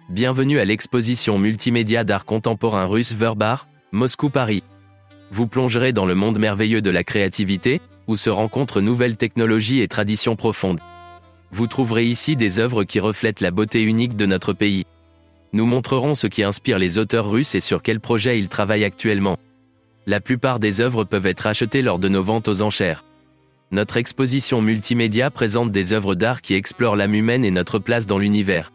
Bienvenue à l'exposition multimédia d'art contemporain russe Verbar, Moscou-Paris. Vous plongerez dans le monde merveilleux de la créativité, où se rencontrent nouvelles technologies et traditions profondes. Vous trouverez ici des œuvres qui reflètent la beauté unique de notre pays. Nous montrerons ce qui inspire les auteurs russes et sur quels projets ils travaillent actuellement. La plupart des œuvres peuvent être achetées lors de nos ventes aux enchères. Notre exposition multimédia présente des œuvres d'art qui explorent l'âme humaine et notre place dans l'univers.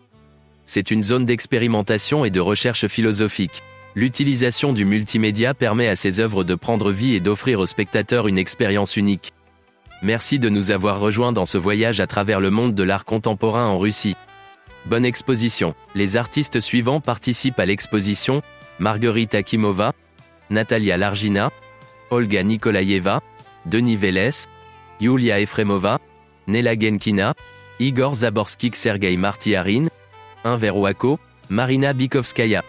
C'est une zone d'expérimentation et de recherche philosophique. L'utilisation du multimédia permet à ces œuvres de prendre vie et d'offrir aux spectateurs une expérience unique. Merci de nous avoir rejoints dans ce voyage à travers le monde de l'art contemporain en Russie. Bonne exposition. Les artistes suivants participent à l'exposition: Marguerite Akimova, Natalia Largina, Olga Nikolaeva, Denis Vélez, Yulia Efremova, Nela Genkina, Igor Zaborskik, Sergei Martiarin, Verouako, Marina Bikovskaya.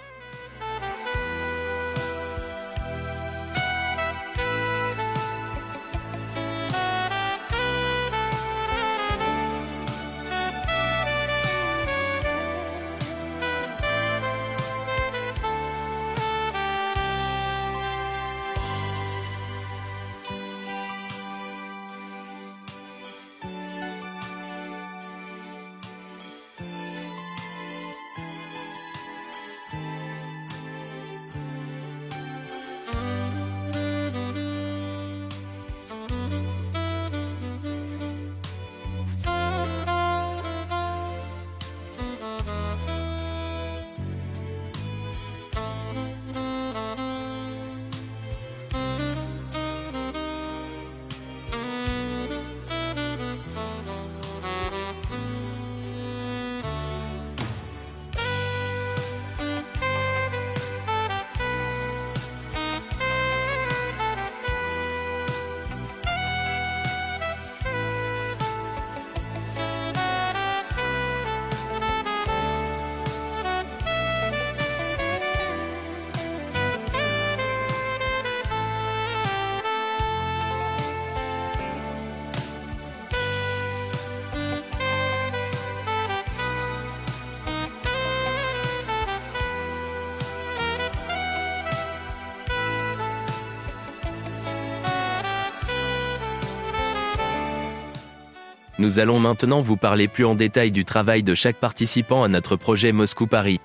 Nous allons maintenant vous parler plus en détail du travail de chaque participant à notre projet Moscou-Paris.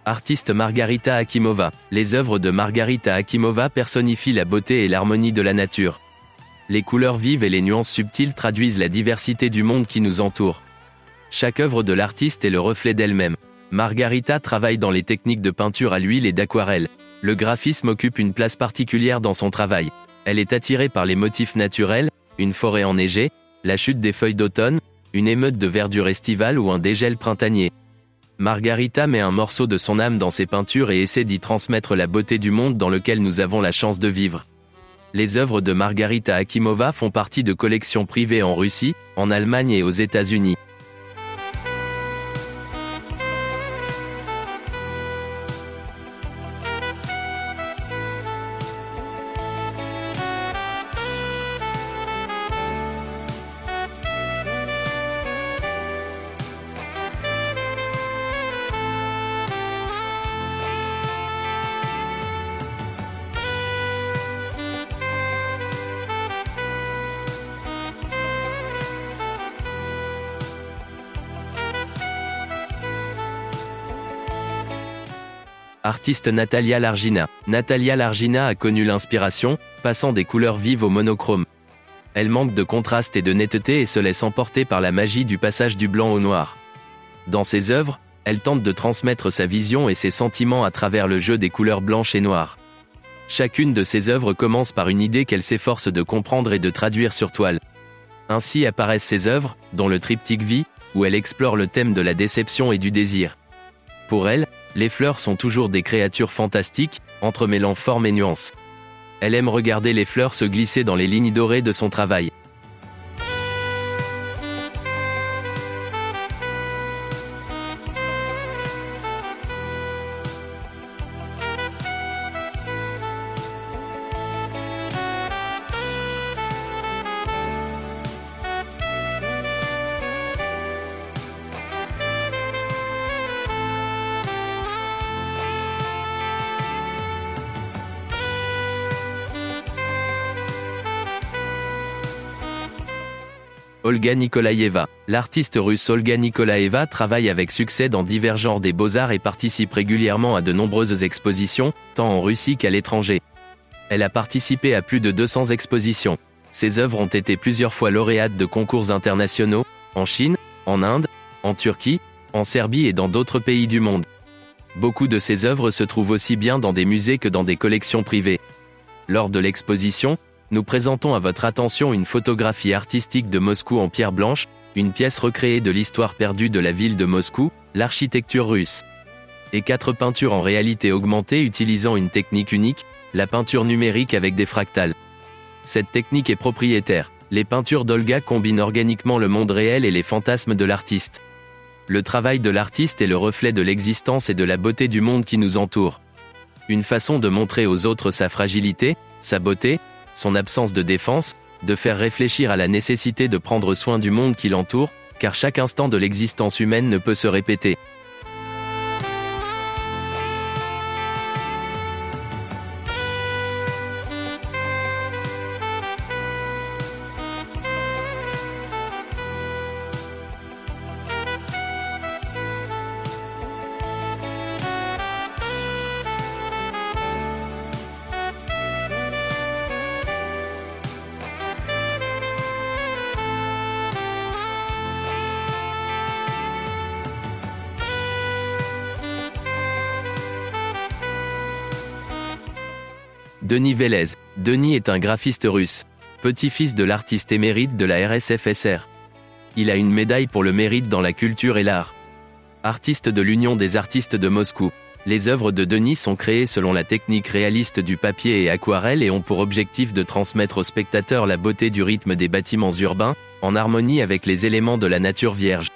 Artiste Margarita Akimova. Les œuvres de Margarita Akimova personnifient la beauté et l'harmonie de la nature. Les couleurs vives et les nuances subtiles traduisent la diversité du monde qui nous entoure. Chaque œuvre de l'artiste est le reflet d'elle-même. Margarita travaille dans les techniques de peinture à l'huile et d'aquarelle. Le graphisme occupe une place particulière dans son travail. Elle est attirée par les motifs naturels, une forêt enneigée, la chute des feuilles d'automne, une émeute de verdure estivale ou un dégel printanier. Margarita met un morceau de son âme dans ses peintures et essaie d'y transmettre la beauté du monde dans lequel nous avons la chance de vivre. Les œuvres de Margarita Akimova font partie de collections privées en Russie, en Allemagne et aux États-Unis. Artiste Natalia Largina. Natalia Largina a connu l'inspiration, passant des couleurs vives au monochrome. Elle manque de contraste et de netteté et se laisse emporter par la magie du passage du blanc au noir. Dans ses œuvres, elle tente de transmettre sa vision et ses sentiments à travers le jeu des couleurs blanches et noires. Chacune de ses œuvres commence par une idée qu'elle s'efforce de comprendre et de traduire sur toile. Ainsi apparaissent ses œuvres, dont le triptyque Vie, où elle explore le thème de la déception et du désir. Pour elle, les fleurs sont toujours des créatures fantastiques, entremêlant forme et nuances. Elle aime regarder les fleurs se glisser dans les lignes dorées de son travail. Olga Nikolaeva. L'artiste russe Olga Nikolaeva travaille avec succès dans divers genres des beaux-arts et participe régulièrement à de nombreuses expositions, tant en Russie qu'à l'étranger. Elle a participé à plus de 200 expositions. Ses œuvres ont été plusieurs fois lauréates de concours internationaux, en Chine, en Inde, en Turquie, en Serbie et dans d'autres pays du monde. Beaucoup de ses œuvres se trouvent aussi bien dans des musées que dans des collections privées. Lors de l'exposition, nous présentons à votre attention une photographie artistique de Moscou en pierre blanche, une pièce recréée de l'histoire perdue de la ville de Moscou, l'architecture russe. Et 4 peintures en réalité augmentée utilisant une technique unique, la peinture numérique avec des fractales. Cette technique est propriétaire. Les peintures d'Olga combinent organiquement le monde réel et les fantasmes de l'artiste. Le travail de l'artiste est le reflet de l'existence et de la beauté du monde qui nous entoure. Une façon de montrer aux autres sa fragilité, sa beauté, son absence de défense, de faire réfléchir à la nécessité de prendre soin du monde qui l'entoure, car chaque instant de l'existence humaine ne peut se répéter. Denis Velez. Denis est un graphiste russe, petit-fils de l'artiste émérite de la RSFSR. Il a une médaille pour le mérite dans la culture et l'art. Artiste de l'Union des artistes de Moscou. Les œuvres de Denis sont créées selon la technique réaliste du papier et aquarelle et ont pour objectif de transmettre aux spectateurs la beauté du rythme des bâtiments urbains, en harmonie avec les éléments de la nature vierge.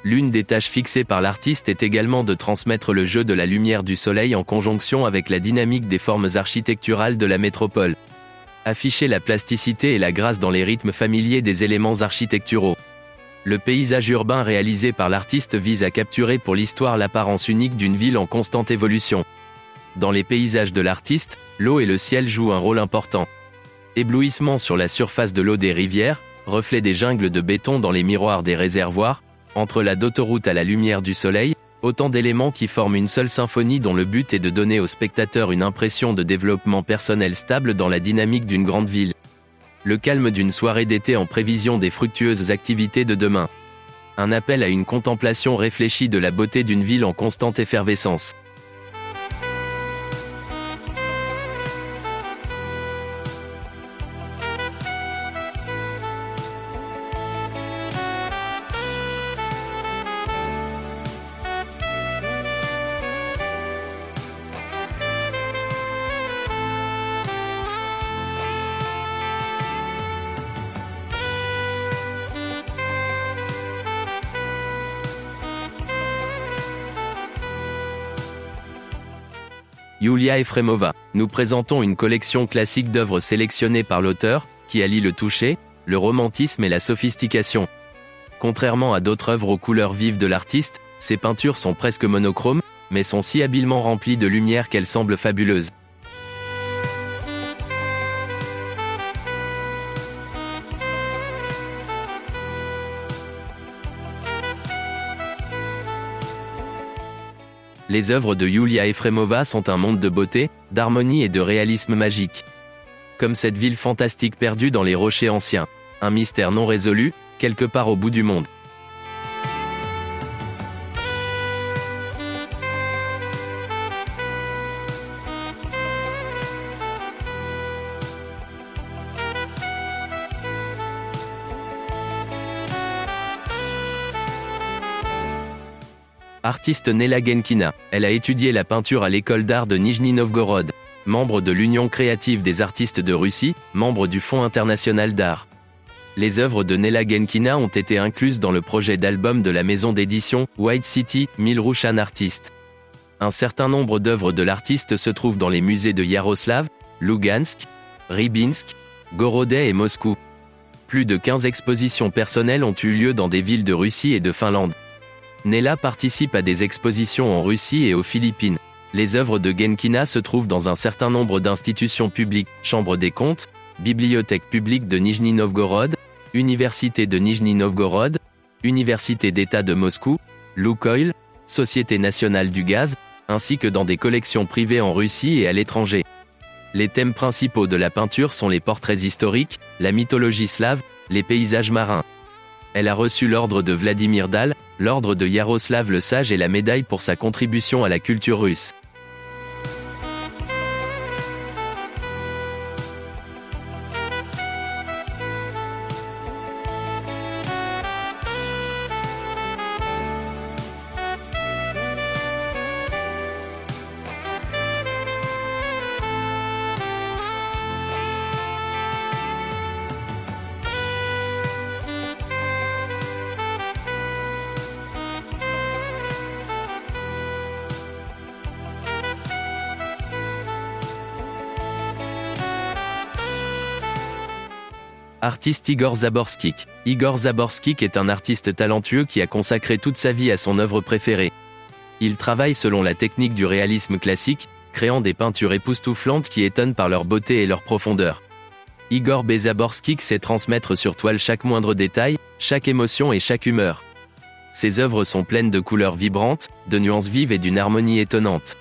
L'une des tâches fixées par l'artiste est également de transmettre le jeu de la lumière du soleil en conjonction avec la dynamique des formes architecturales de la métropole. Afficher la plasticité et la grâce dans les rythmes familiers des éléments architecturaux. Le paysage urbain réalisé par l'artiste vise à capturer pour l'histoire l'apparence unique d'une ville en constante évolution. Dans les paysages de l'artiste, l'eau et le ciel jouent un rôle important. Éblouissement sur la surface de l'eau des rivières, reflet des jungles de béton dans les miroirs des réservoirs, entre la d'autoroute à la lumière du soleil, autant d'éléments qui forment une seule symphonie dont le but est de donner au spectateur une impression de développement personnel stable dans la dynamique d'une grande ville. Le calme d'une soirée d'été en prévision des fructueuses activités de demain. Un appel à une contemplation réfléchie de la beauté d'une ville en constante effervescence. Yulia Efremova. Nous présentons une collection classique d'œuvres sélectionnées par l'auteur, qui allie le toucher, le romantisme et la sophistication. Contrairement à d'autres œuvres aux couleurs vives de l'artiste, ses peintures sont presque monochromes, mais sont si habilement remplies de lumière qu'elles semblent fabuleuses. Les œuvres de Yulia Efremova sont un monde de beauté, d'harmonie et de réalisme magique. Comme cette ville fantastique perdue dans les rochers anciens. Un mystère non résolu, quelque part au bout du monde. Artiste Nella Genkina. Elle a étudié la peinture à l'école d'art de Nijni Novgorod. Membre de l'Union créative des artistes de Russie, membre du Fonds international d'art. Les œuvres de Nella Genkina ont été incluses dans le projet d'album de la maison d'édition White City, Milrushan Artist. Un certain nombre d'œuvres de l'artiste se trouvent dans les musées de Yaroslav, Lugansk, Rybinsk, Gorodets et Moscou. Plus de 15 expositions personnelles ont eu lieu dans des villes de Russie et de Finlande. Nella participe à des expositions en Russie et aux Philippines. Les œuvres de Genkina se trouvent dans un certain nombre d'institutions publiques, Chambre des comptes, Bibliothèque publique de Nijni Novgorod, Université de Nijni Novgorod, Université d'État de Moscou, Lukoil, Société nationale du gaz, ainsi que dans des collections privées en Russie et à l'étranger. Les thèmes principaux de la peinture sont les portraits historiques, la mythologie slave, les paysages marins. Elle a reçu l'ordre de Vladimir Dal, l'ordre de Yaroslav le Sage et la médaille pour sa contribution à la culture russe. Artiste Igor Zaborskik. Igor Zaborskik est un artiste talentueux qui a consacré toute sa vie à son œuvre préférée. Il travaille selon la technique du réalisme classique, créant des peintures époustouflantes qui étonnent par leur beauté et leur profondeur. Igor Zaborskik sait transmettre sur toile chaque moindre détail, chaque émotion et chaque humeur. Ses œuvres sont pleines de couleurs vibrantes, de nuances vives et d'une harmonie étonnante.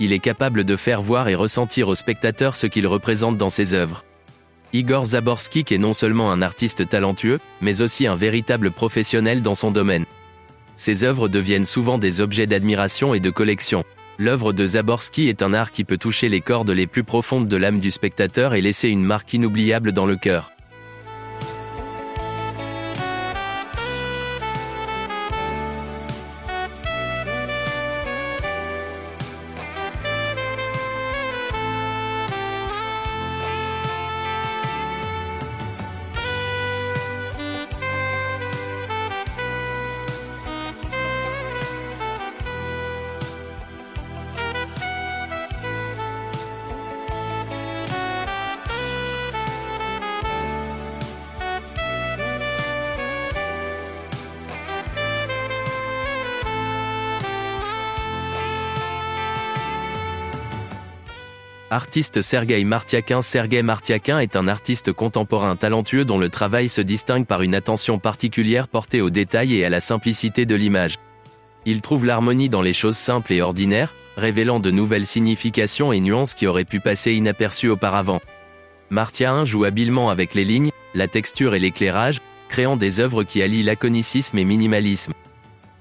Il est capable de faire voir et ressentir au spectateur ce qu'il représente dans ses œuvres. Igor Zaborskik est non seulement un artiste talentueux, mais aussi un véritable professionnel dans son domaine. Ses œuvres deviennent souvent des objets d'admiration et de collection. L'œuvre de Zaborski est un art qui peut toucher les cordes les plus profondes de l'âme du spectateur et laisser une marque inoubliable dans le cœur. Artiste Sergueï Martiakin. Sergueï Martiakin est un artiste contemporain talentueux dont le travail se distingue par une attention particulière portée aux détails et à la simplicité de l'image. Il trouve l'harmonie dans les choses simples et ordinaires, révélant de nouvelles significations et nuances qui auraient pu passer inaperçues auparavant. Martiakin joue habilement avec les lignes, la texture et l'éclairage, créant des œuvres qui allient laconicisme et minimalisme.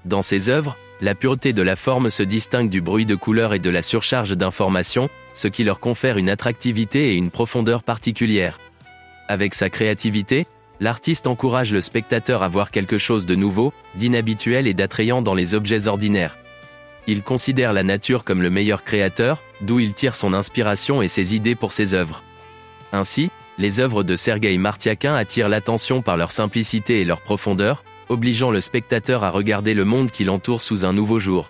Dans ses œuvres, la pureté de la forme se distingue du bruit de couleurs et de la surcharge d'informations, ce qui leur confère une attractivité et une profondeur particulières. Avec sa créativité, l'artiste encourage le spectateur à voir quelque chose de nouveau, d'inhabituel et d'attrayant dans les objets ordinaires. Il considère la nature comme le meilleur créateur, d'où il tire son inspiration et ses idées pour ses œuvres. Ainsi, les œuvres de Sergueï Martiakin attirent l'attention par leur simplicité et leur profondeur, obligeant le spectateur à regarder le monde qui l'entoure sous un nouveau jour.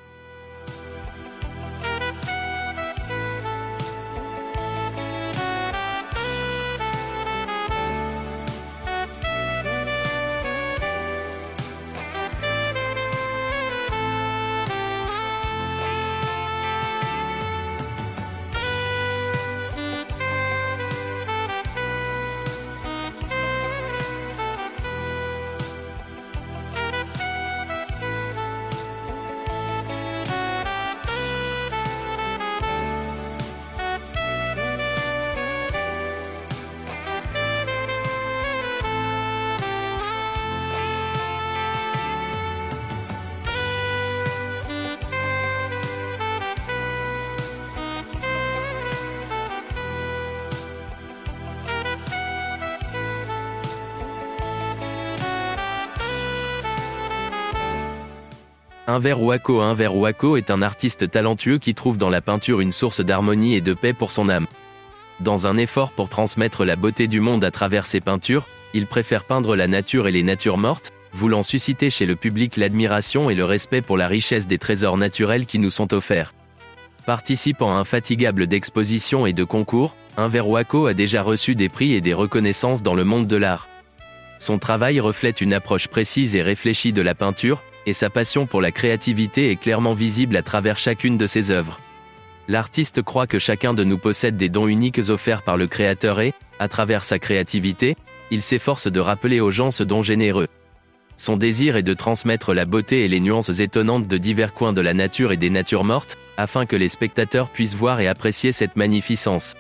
Enver Wako. Enver Wako est un artiste talentueux qui trouve dans la peinture une source d'harmonie et de paix pour son âme. Dans un effort pour transmettre la beauté du monde à travers ses peintures, il préfère peindre la nature et les natures mortes, voulant susciter chez le public l'admiration et le respect pour la richesse des trésors naturels qui nous sont offerts. Participant infatigable d'expositions et de concours, Enver Wako a déjà reçu des prix et des reconnaissances dans le monde de l'art. Son travail reflète une approche précise et réfléchie de la peinture, et sa passion pour la créativité est clairement visible à travers chacune de ses œuvres. L'artiste croit que chacun de nous possède des dons uniques offerts par le Créateur et, à travers sa créativité, il s'efforce de rappeler aux gens ce don généreux. Son désir est de transmettre la beauté et les nuances étonnantes de divers coins de la nature et des natures mortes, afin que les spectateurs puissent voir et apprécier cette magnificence.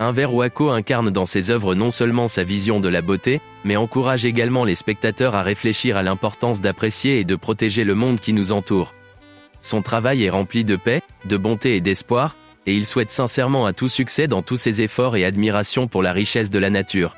Enver Wako incarne dans ses œuvres non seulement sa vision de la beauté, mais encourage également les spectateurs à réfléchir à l'importance d'apprécier et de protéger le monde qui nous entoure. Son travail est rempli de paix, de bonté et d'espoir, et il souhaite sincèrement à tout succès dans tous ses efforts et admiration pour la richesse de la nature.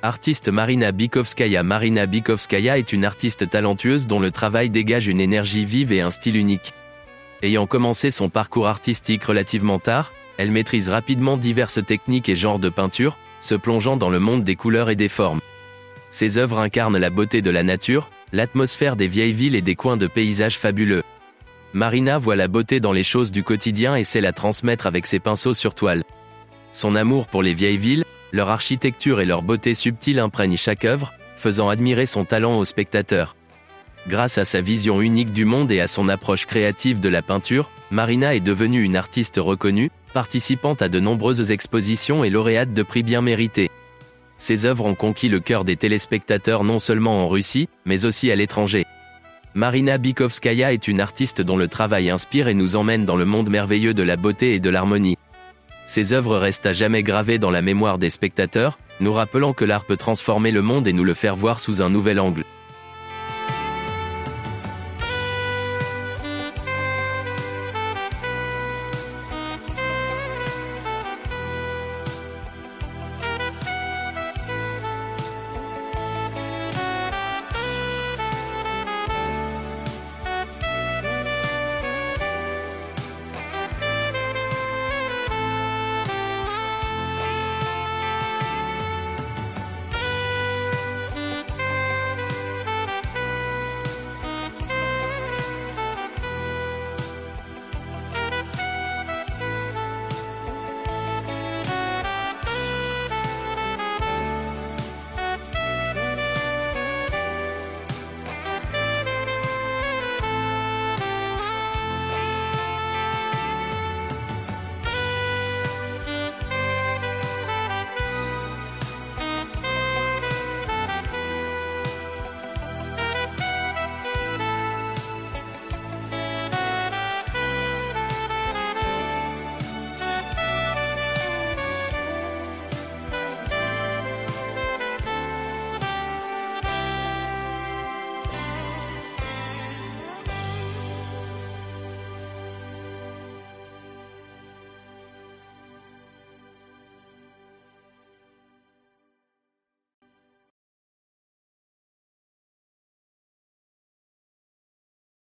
Artiste Marina Bikovskaya. Marina Bikovskaya est une artiste talentueuse dont le travail dégage une énergie vive et un style unique. Ayant commencé son parcours artistique relativement tard, elle maîtrise rapidement diverses techniques et genres de peinture, se plongeant dans le monde des couleurs et des formes. Ses œuvres incarnent la beauté de la nature, l'atmosphère des vieilles villes et des coins de paysages fabuleux. Marina voit la beauté dans les choses du quotidien et sait la transmettre avec ses pinceaux sur toile. Son amour pour les vieilles villes, leur architecture et leur beauté subtile imprègnent chaque œuvre, faisant admirer son talent aux spectateurs. Grâce à sa vision unique du monde et à son approche créative de la peinture, Marina est devenue une artiste reconnue, participant à de nombreuses expositions et lauréate de prix bien mérités. Ses œuvres ont conquis le cœur des téléspectateurs non seulement en Russie, mais aussi à l'étranger. Marina Bikovskaya est une artiste dont le travail inspire et nous emmène dans le monde merveilleux de la beauté et de l'harmonie. Ses œuvres restent à jamais gravées dans la mémoire des spectateurs, nous rappelant que l'art peut transformer le monde et nous le faire voir sous un nouvel angle.